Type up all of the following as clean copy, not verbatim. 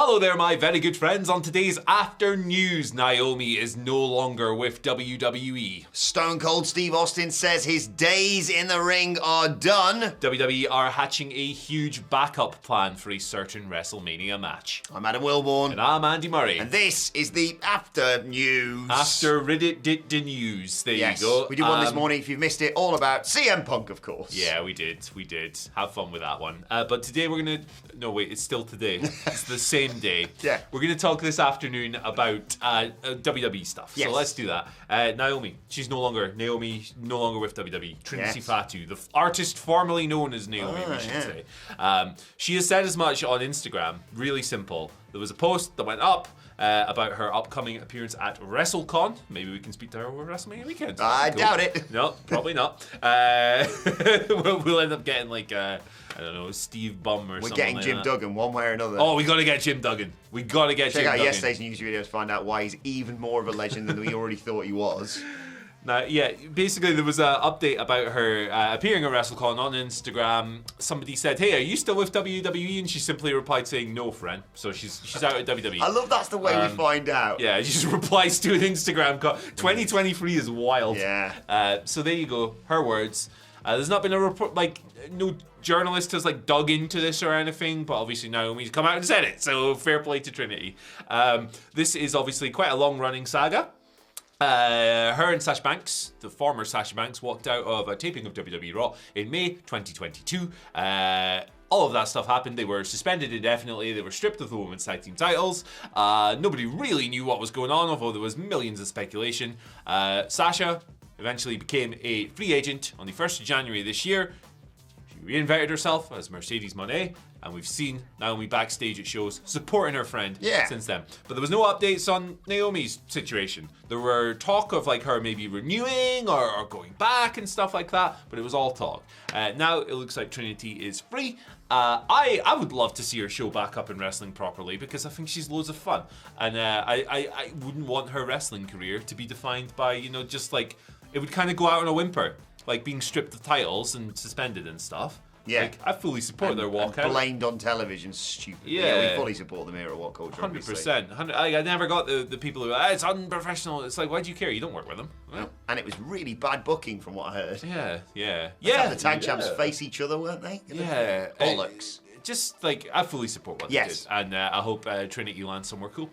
Hello there, my very good friends. On today's After News, Naomi is no longer with WWE. Stone Cold Steve Austin says his days in the ring are done. WWE are hatching a huge backup plan for a certain WrestleMania match. I'm Adam Wilborn. And I'm Andy Murray. And this is the After News. After Reddit the news. There you go. We did one this morning, if you've missed it, all about CM Punk, of course. Yeah, we did. Have fun with that one. But today we're going to... No, wait, it's still today. It's the same day. Yeah. We're going to talk this afternoon about WWE stuff. Yes. So let's do that. Naomi, she's no longer with WWE. Trinity Fatu, the artist formerly known as Naomi, we should say. She has said as much on Instagram. Really simple. There was a post that went up about her upcoming appearance at WrestleCon. Maybe we can speak to her over WrestleMania weekend. I doubt it. No, probably not. We'll end up getting like I don't know, Steve Bum or something. We're getting like Jim that. Duggan one way or another. Oh, we got to get Jim Duggan. Check out yesterday's news video to find out why he's even more of a legend than we already thought he was. Now, yeah, basically there was an update about her appearing at WrestleCon on Instagram. Somebody said, "Hey, are you still with WWE?" And she simply replied saying, "No, friend." So she's out at WWE. I love that's the way we find out. Yeah, she just replies to an Instagram call. 2023 is wild. Yeah. So there you go. Her words. There's not been a report, like, no journalist has like dug into this or anything, but obviously Naomi's come out and said it, so fair play to Trinity. This is obviously quite a long-running saga. Her and Sasha Banks, the former Sasha Banks, walked out of a taping of WWE Raw in May 2022. All of that stuff happened. They were suspended indefinitely. They were stripped of the women's tag team titles. Nobody really knew what was going on, although there was millions of speculation. Sasha eventually became a free agent on the 1st of January this year. She reinvented herself as Mercedes Moné, and we've seen Naomi backstage at shows supporting her friend since then. But there was no updates on Naomi's situation. There were talk of like her maybe renewing or going back and stuff like that, but it was all talk. Now it looks like Trinity is free. I would love to see her show back up in wrestling properly because I think she's loads of fun. And I wouldn't want her wrestling career to be defined by, just like, it would kind of go out on a whimper, like being stripped of titles and suspended and stuff. Yeah. Like, I fully support their walkout. And blamed on television, stupid. Yeah. We fully support them here at WhatCulture. 100%. I never got the people who it's unprofessional. It's like, why do you care? You don't work with them. No. And it was really bad booking from what I heard. Yeah. The tag champs face each other, weren't they? Yeah. Bollocks. Just like, I fully support what they did. And I hope Trinity lands somewhere cool.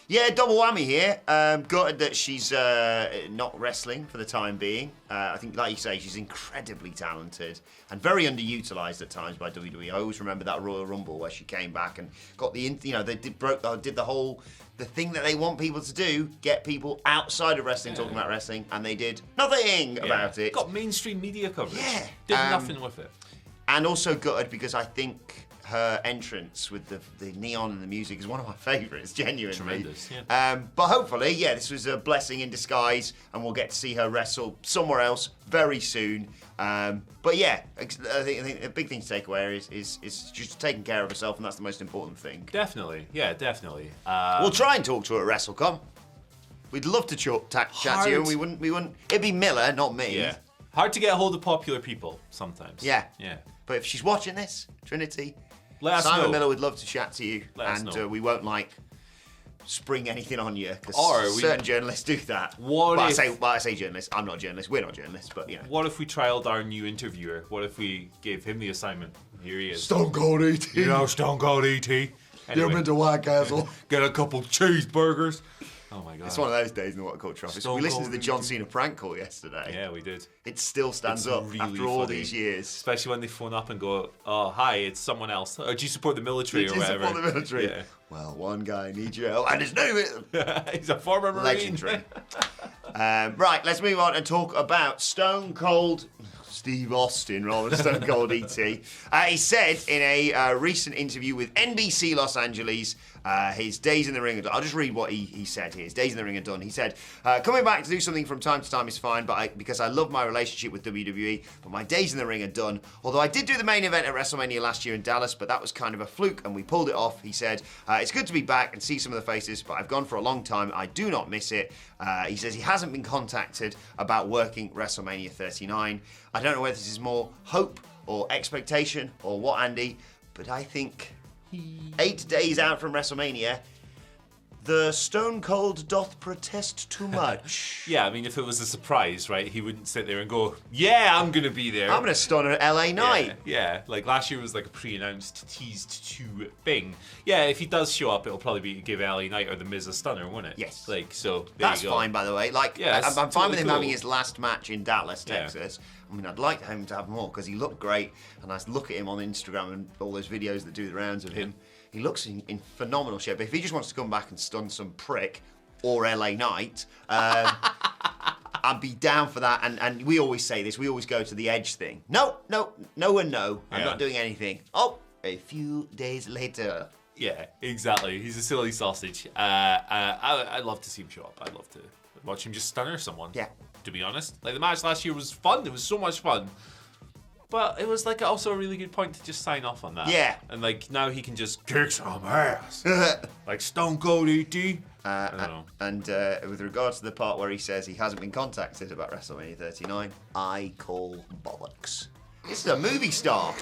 Yeah, double whammy here. Gutted that she's not wrestling for the time being. I think, like you say, she's incredibly talented and very underutilized at times by WWE. I always remember that Royal Rumble where she came back and got the, they did the thing that they want people to do, get people outside of wrestling talking about wrestling, and they did nothing about it. Got mainstream media coverage. Yeah. Did nothing with it. And also gutted because I think her entrance with the neon and the music is one of my favourites, genuinely. Tremendous, yeah. But hopefully, this was a blessing in disguise, and we'll get to see her wrestle somewhere else very soon. But yeah, I think a big thing to take away is just taking care of herself, and that's the most important thing. Definitely, yeah, definitely. We'll try and talk to her at WrestleCon. We'd love to chat to you, and we wouldn't. It'd be Miller, not me. Yeah. Hard to get a hold of popular people sometimes. Yeah. Yeah. But if she's watching this, Trinity, let us Simon know. Miller would love to chat to you, and we won't spring anything on you because certain journalists do that. I say journalists. I'm not a journalist. We're not journalists, but What if we trialed our new interviewer? What if we gave him the assignment? Here he is. Stone Cold E.T. Stone Cold E.T. Anyway, you've been to White Castle. Get a couple cheeseburgers. Oh my God. It's one of those days in the WhatCulture office. We listened to the John Cena prank call yesterday. Yeah, we did. It still stands up really after all these years. Especially when they phone up and go, "Oh, hi, it's someone else. Or do you support the military or whatever?" Do you support the military? Yeah. Well, one guy needs your help, and his name is... He's a former Marine. Legendary. Right, let's move on and talk about Stone Cold... Steve Austin rather than Stone Cold E.T. He said in a recent interview with NBC Los Angeles, his days in the ring are done. I'll just read what he said here. His days in the ring are done. He said, coming back to do something from time to time is fine, because I love my relationship with WWE, but my days in the ring are done. Although I did do the main event at WrestleMania last year in Dallas, but that was kind of a fluke and we pulled it off. He said, it's good to be back and see some of the faces, but I've gone for a long time. I do not miss it. He says he hasn't been contacted about working WrestleMania 39. I don't know whether this is more hope or expectation or what, Andy, but I think 8 days out from WrestleMania, the Stone Cold doth protest too much. Yeah, I mean, if it was a surprise, right, he wouldn't sit there and go, yeah, I'm going to be there. I'm going to stun her at LA Knight. Yeah, like last year was like a pre-announced teased to thing. Yeah, if he does show up, it'll probably be to give LA Knight or The Miz a stunner, won't it? Yes. Like, so there That's you go. fine, by the way. Like, Yeah, I'm fine totally with him cool. having his last match in Dallas, Texas. I mean, I'd like him to have more because he looked great. And I look at him on Instagram and all those videos that do the rounds of him. He looks in phenomenal shape. But if he just wants to come back and stun some prick or LA Knight, I'd be down for that. And we always say this. We always go to the Edge thing. No. I'm not doing anything. Oh, a few days later. Yeah, exactly. He's a silly sausage. I'd love to see him show up. I'd love to watch him just stunner someone. Yeah. To be honest, like the match last year was fun. It was so much fun. But it was like also a really good point to just sign off on that. Yeah. And like now he can just kick some ass. Like Stone Cold ET. I don't know. And with regards to the part where he says he hasn't been contacted about WrestleMania 39, I call bollocks. This is a movie star.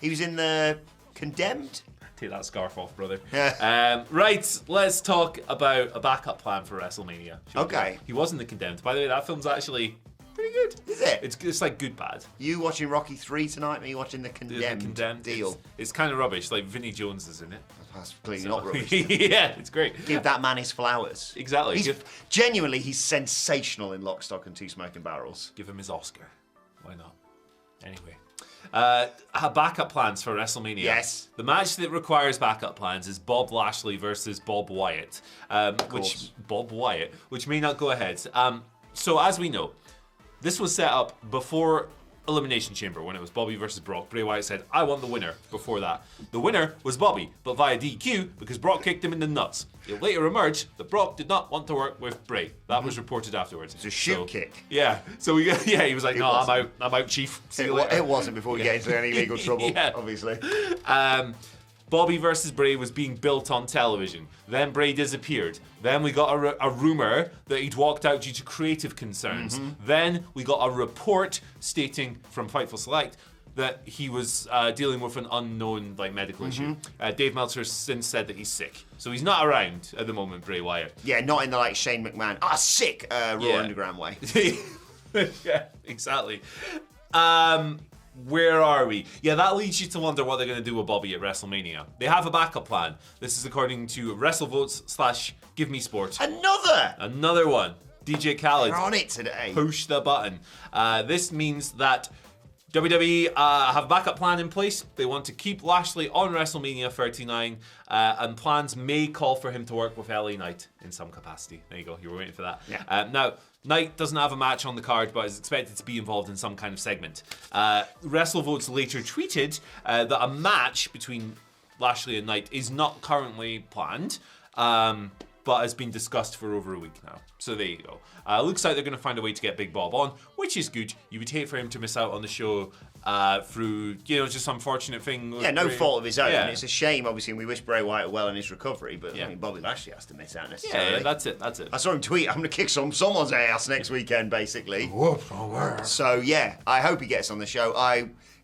He was in the Condemned. Take that scarf off, brother. Yeah. Right, let's talk about a backup plan for WrestleMania. Okay. He was in the Condemned. By the way, that film's actually pretty good. Is it? It's like good bad. You watching Rocky 3 tonight, me watching the Condemned, deal. It's kind of rubbish. Like Vinnie Jones is in it. That's clearly not rubbish. Yeah, it's great. Give that man his flowers. Exactly. Genuinely, he's sensational in Lock, Stock and Two Smoking Barrels. Give him his Oscar. Why not? Anyway. Backup plans for WrestleMania. Yes. The match that requires backup plans is Bob Lashley versus Bob Wyatt. Which may not go ahead. So as we know, this was set up before Elimination Chamber when it was Bobby versus Brock. Bray Wyatt said, I want the winner before that. The winner was Bobby, but via DQ because Brock kicked him in the nuts. It later emerged that Brock did not want to work with Bray. That was reported afterwards. It's a shoot kick. Yeah. So he was like, no, I'm out, chief. See you later. It wasn't before we get into any legal trouble, Yeah. obviously. Bobby versus Bray was being built on television. Then Bray disappeared. Then we got a rumor that he'd walked out due to creative concerns. Then we got a report stating from Fightful Select that he was dealing with an unknown medical issue. Dave Meltzer since said that he's sick. So he's not around at the moment, Bray Wyatt. Yeah, not in the Shane McMahon, sick, Raw Underground way. Yeah, exactly. Where are we? Yeah, that leads you to wonder what they're going to do with Bobby at WrestleMania. They have a backup plan. This is according to WrestleVotes / Give Me Sport. Another one. DJ Khaled. They're on it today. Push the button. This means that WWE have a backup plan in place. They want to keep Lashley on WrestleMania 39, and plans may call for him to work with LA Knight in some capacity. There you go. You were waiting for that. Yeah. Now, Knight doesn't have a match on the card, but is expected to be involved in some kind of segment. WrestleVotes later tweeted that a match between Lashley and Knight is not currently planned, but has been discussed for over a week now. So there you go. Looks like they're going to find a way to get Big Bob on, which is good. You would hate for him to miss out on the show through, just unfortunate thing. Yeah, no fault of his own. Yeah. It's a shame, obviously, and we wish Bray Wyatt well in his recovery, but I mean, Bobby Lashley has to miss out necessarily. Yeah, that's it. I saw him tweet, I'm going to kick someone's ass next weekend, basically. So, yeah, I hope he gets on the show.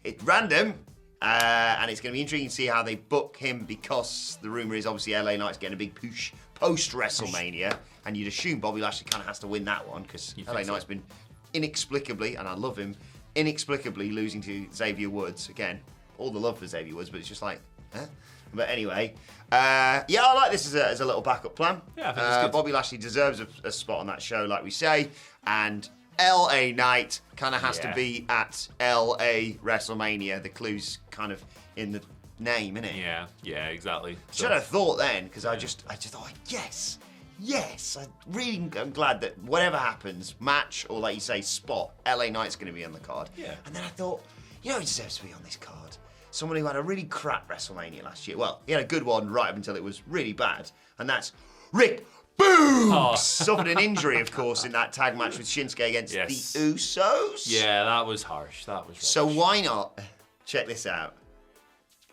It's random, and it's going to be intriguing to see how they book him because the rumour is obviously LA Knight's getting a big push post-WrestleMania, and you'd assume Bobby Lashley kind of has to win that one because LA Knight's been inexplicably, and I love him, inexplicably losing to Xavier Woods. Again, all the love for Xavier Woods, but it's just like, But anyway, I like this as a little backup plan. Yeah, I think it's good. Bobby Lashley deserves a spot on that show, like we say, and LA Knight kind of has to be at LA WrestleMania. The clue's kind of in the name, innit? Yeah, exactly. Should have thought then, because I just thought, yes. I really am glad that whatever happens, match or like you say, spot, LA Knight's going to be on the card. Yeah. And then I thought, he deserves to be on this card. Someone who had a really crap WrestleMania last year. Well, he had a good one right up until it was really bad, and that's Rick Boogs. Suffered an injury, of course, in that tag match with Shinsuke against the Usos. Yeah, that was harsh. So why not, check this out,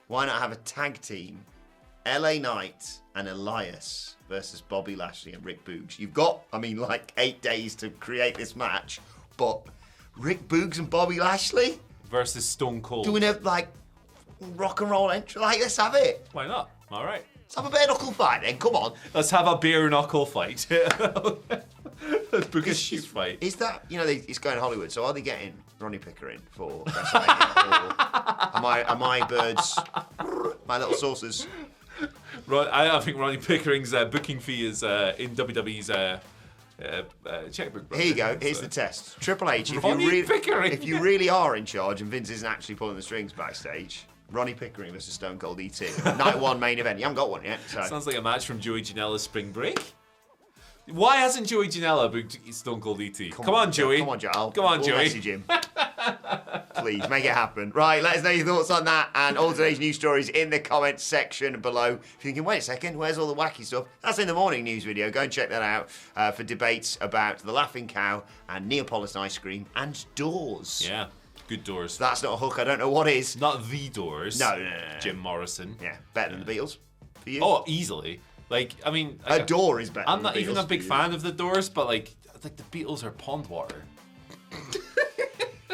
why not have a tag team, LA Knight and Elias versus Bobby Lashley and Rick Boogs? You've got, 8 days to create this match, but Rick Boogs and Bobby Lashley versus Stone Cold. doing it rock and roll entry. Like, let's have it. Why not? All right. Let's have a bare knuckle fight then. Come on. Let's have a bare knuckle fight. Let's book a shoot fight. Is that, he's going to Hollywood, so are they getting Ronnie Pickering for WrestleMania? Or am I birds, my little saucers? I think Ronnie Pickering's booking fee is in WWE's checkbook. Here you go. Here's the test. Triple H, Pickering. if you really are in charge and Vince isn't actually pulling the strings backstage, Ronnie Pickering versus Stone Cold ET. Night 1 main event. You haven't got one yet. So. Sounds like a match from Joey Janela's Spring Break. Why hasn't Joey Janela booked Stone Cold ET? Come on, Joey. Come on, Joel. Come on, We'll Joey. Message him. Please, make it happen. Right, let us know your thoughts on that and all today's news stories in the comments section below. If you're thinking, wait a second, where's all the wacky stuff? That's in the morning news video. Go and check that out for debates about the Laughing Cow and Neapolitan ice cream and Doors. Yeah, good Doors. That's not a hook. I don't know what is. Not the Doors. No. Jim Morrison. Yeah, better than the Beatles for you. Oh, easily. Like, I mean, A door is better. I'm than not the even Beatles a big for you. fan of the Doors, but like the Beatles are pond water.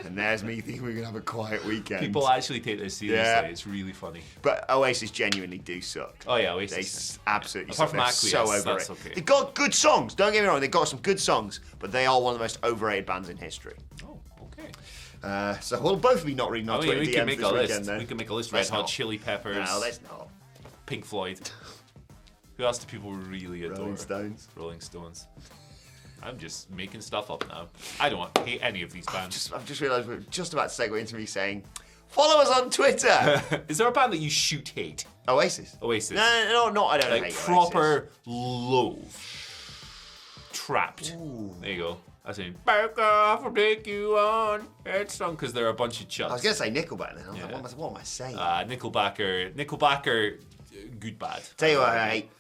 And there's me thinking we're going to have a quiet weekend. People actually take this seriously. Yeah. It's really funny. But Oasis genuinely do suck. Oh yeah, They Oasis. absolutely Apart suck. from They're Acquiesce, so overrated. that's okay. They've got good songs. Don't get me wrong. They've got some good songs, but they are one of the most overrated bands in history. Oh, okay. So we'll both be not reading our Twitter we can DMs make this a weekend list. then. We can make a list. Let's Red Hot not. Chili Peppers. No, let's not. Pink Floyd. Who else do people really adore? Rolling Stones. Rolling Stones. I'm just making stuff up now. I don't hate any of these bands. I've just realised we're just about to segue into me saying, follow us on Twitter. Is there a band that you shoot hate? Oasis. Oasis. No, not. I don't Like hate proper loathe. Trapped. Ooh. There you go. I was saying, back off, I'll take you on. It's song because they're a bunch of chucks. I was going to say Nickelback then. I was Yeah. like, what am I saying? Nickelback are good bad. Tell you what I hate.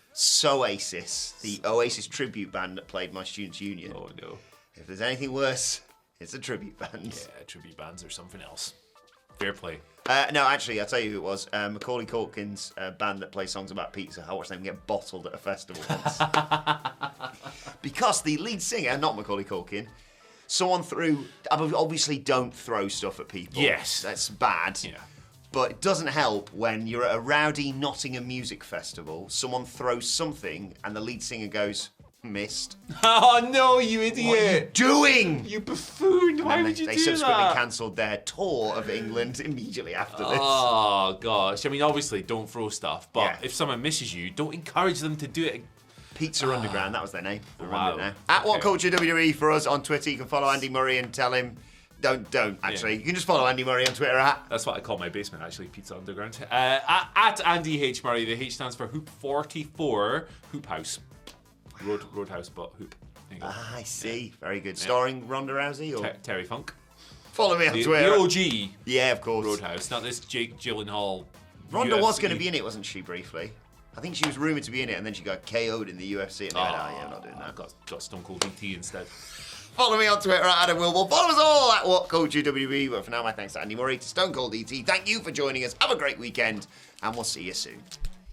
Oasis, the Oasis tribute band that played my Students' Union. Oh no. If there's anything worse, it's a tribute band. Yeah, tribute bands are something else. Fair play. No, actually, I'll tell you who it was. Macaulay Culkin's band that plays songs about pizza. I watched them get bottled at a festival once. Because the lead singer, not Macaulay Culkin, someone threw... Obviously, don't throw stuff at people. Yes. That's bad. Yeah. But it doesn't help when you're at a rowdy Nottingham music festival, someone throws something and the lead singer goes, missed. Oh no, you idiot! What are you doing? You buffoon! Why would you They do subsequently that? cancelled their tour of England immediately after this. Oh gosh! I mean, obviously, don't throw stuff. But Yeah. if someone misses you, don't encourage them to do it. Pizza Underground, that was their name. I remember it Wow. now. At Okay. WhatCulture WWE for us on Twitter. You can follow Andy Murray and tell him. Don't actually. Yeah. You can just follow Andy Murray on Twitter at. That's what I call my basement, actually, Pizza Underground. At Andy H Murray, the H stands for Hoop 44, Hoop House, Roadhouse, but Hoop. There you go. I see. Very good. Starring Ronda Rousey or Terry Funk. follow me on The Twitter. OG Yeah, of course. Roadhouse, not this Jake Gyllenhaal. Ronda was UFC. going to be in it, wasn't she? Briefly. I think she was rumored to be in it, and then she got KO'd in the UFC. And they went, yeah, I'm not doing that. Got Stone Cold DT instead. Follow me on Twitter at Adam Wilmore. Follow us all at WhatCulture WWE. But for now, my thanks to Andy Murray, to Stone Cold DT. Thank you for joining us. Have a great weekend, and we'll see you soon.